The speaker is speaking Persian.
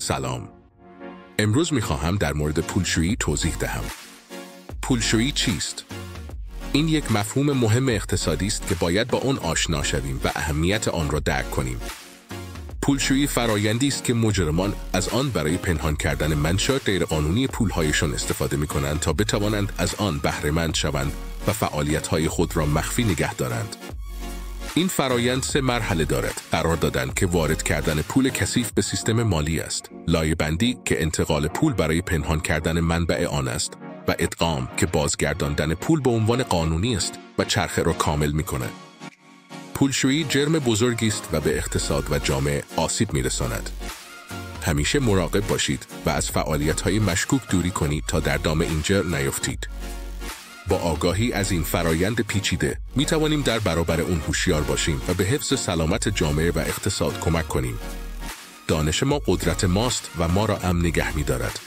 سلام. امروز میخواهم در مورد پولشویی توضیح دهم. پولشویی چیست؟ این یک مفهوم مهم اقتصادی است که باید با آن آشنا شویم و اهمیت آن را درک کنیم. پولشویی فرایندی است که مجرمان از آن برای پنهان کردن منشأ غیرقانونی پولهایشان استفاده می‌کنند تا بتوانند از آن بهره‌مند شوند و فعالیت‌های خود را مخفی نگه دارند. این فرایند 3 مرحله دارد. قرار دادن که وارد کردن پول کثیف به سیستم مالی است، لایه‌بندی که انتقال پول برای پنهان کردن منبع آن است و ادغام که بازگرداندن پول به عنوان قانونی است و چرخه را کامل می‌کند. پولشویی جرم بزرگی است و به اقتصاد و جامعه آسیب می‌رساند. همیشه مراقب باشید و از فعالیت‌های مشکوک دوری کنید تا در دام این جرم نیفتید. با آگاهی از این فرایند پیچیده می‌توانیم در برابر اون هوشیار باشیم و به حفظ سلامت جامعه و اقتصاد کمک کنیم. دانش ما قدرت ماست و ما را امن نگه می‌دارد.